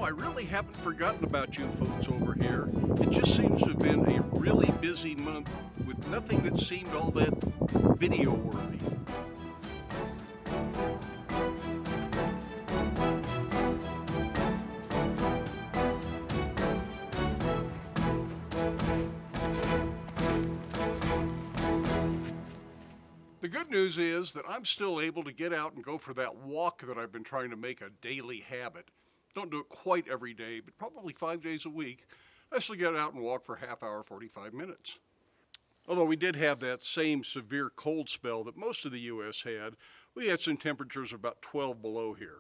I really haven't forgotten about you folks over here. It just seems to have been a really busy month with nothing that seemed all that video worthy. The good news is that I'm still able to get out and go for that walk that I've been trying to make a daily habit. Don't do it quite every day, but probably 5 days a week. I still get out and walk for half hour, 45 minutes. Although we did have that same severe cold spell that most of the U.S. had, we had some temperatures of about 12 below here.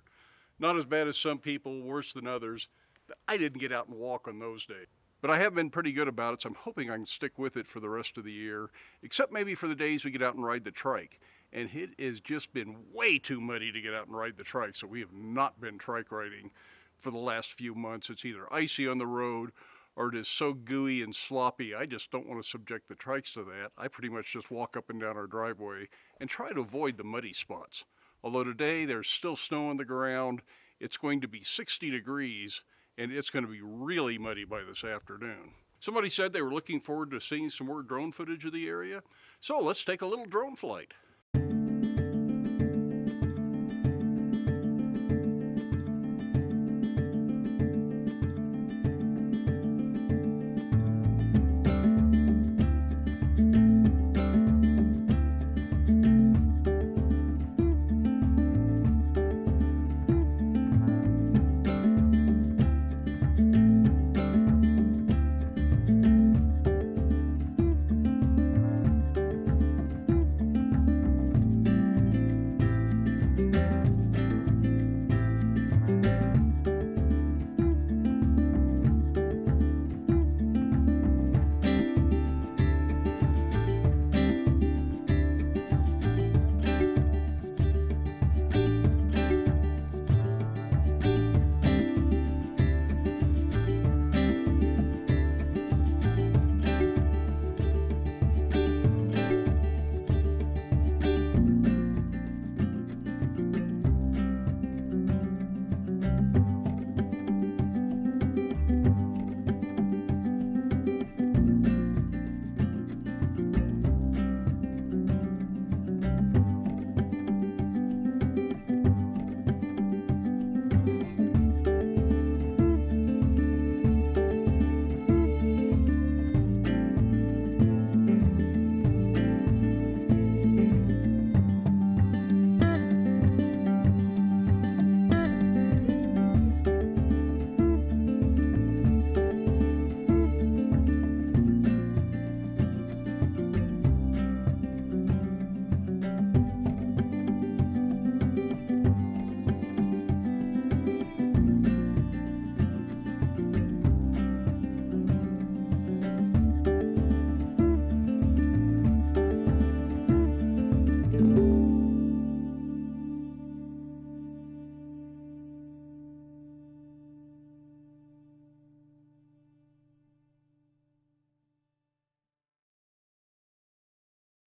Not as bad as some people, worse than others, but I didn't get out and walk on those days. But I have been pretty good about it, so I'm hoping I can stick with it for the rest of the year, except maybe for the days we get out and ride the trike. And it has just been way too muddy to get out and ride the trike, so we have not been trike riding for the last few months. It's either icy on the road or it is so gooey and sloppy, I just don't want to subject the trikes to that. I pretty much just walk up and down our driveway and try to avoid the muddy spots. Although today there's still snow on the ground, it's going to be 60 degrees, and it's going to be really muddy by this afternoon. Somebody said they were looking forward to seeing some more drone footage of the area, so let's take a little drone flight.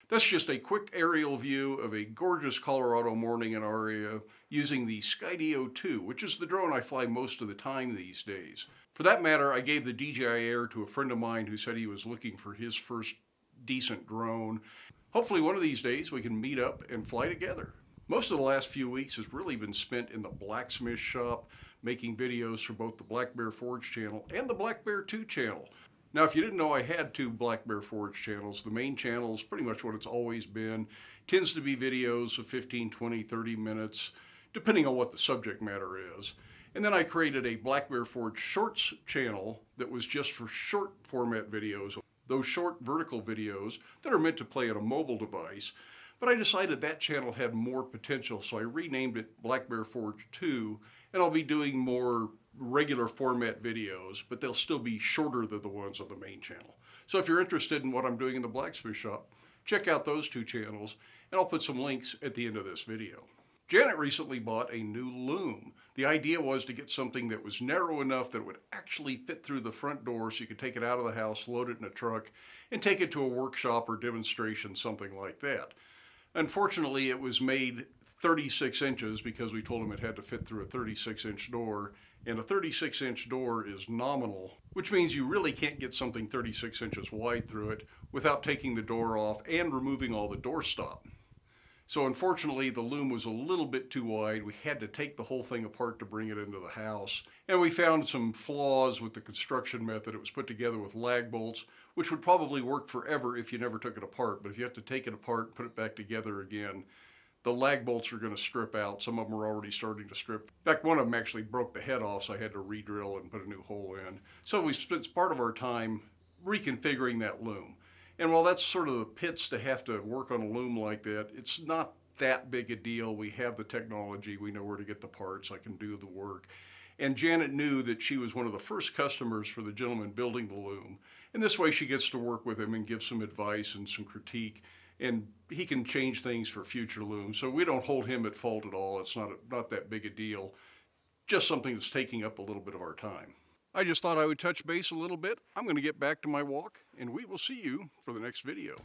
That's just a quick aerial view of a gorgeous Colorado morning in our area using the Skydio 2, which is the drone I fly most of the time these days. For that matter, I gave the DJI Air to a friend of mine who said he was looking for his first decent drone. Hopefully one of these days we can meet up and fly together. Most of the last few weeks has really been spent in the Blacksmith shop, making videos for both the Black Bear Forge channel and the Black Bear 2 channel. Now, if you didn't know I had two Black Bear Forge channels, the main channel is pretty much what it's always been. Tends to be videos of 15, 20, 30 minutes, depending on what the subject matter is. And then I created a Black Bear Forge Shorts channel that was just for short format videos, those short vertical videos that are meant to play on a mobile device. But I decided that channel had more potential, so I renamed it Black Bear Forge 2, and I'll be doing more regular format videos, but they'll still be shorter than the ones on the main channel. So if you're interested in what I'm doing in the Blacksmith shop, check out those two channels, and I'll put some links at the end of this video. Janet recently bought a new Loom. The idea was to get something that was narrow enough that it would actually fit through the front door so you could take it out of the house, load it in a truck, and take it to a workshop or demonstration, something like that. Unfortunately, it was made 36 inches because we told him it had to fit through a 36-inch door, And a 36-inch door is nominal, which means you really can't get something 36 inches wide through it without taking the door off and removing all the doorstop. So unfortunately, the loom was a little bit too wide. We had to take the whole thing apart to bring it into the house. And we found some flaws with the construction method. It was put together with lag bolts, which would probably work forever if you never took it apart. But if you have to take it apart and put it back together again, the lag bolts are going to strip out. Some of them are already starting to strip. In fact, one of them actually broke the head off, so I had to re-drill and put a new hole in. So we spent part of our time reconfiguring that loom. And while that's sort of the pits to have to work on a loom like that, it's not that big a deal. We have the technology. We know where to get the parts. I can do the work. And Janet knew that she was one of the first customers for the gentleman building the loom. And this way she gets to work with him and give some advice and some critique. And he can change things for future looms. So we don't hold him at fault at all. It's not that big a deal. Just something that's taking up a little bit of our time. I just thought I would touch base a little bit. I'm going to get back to my walk, and we will see you for the next video.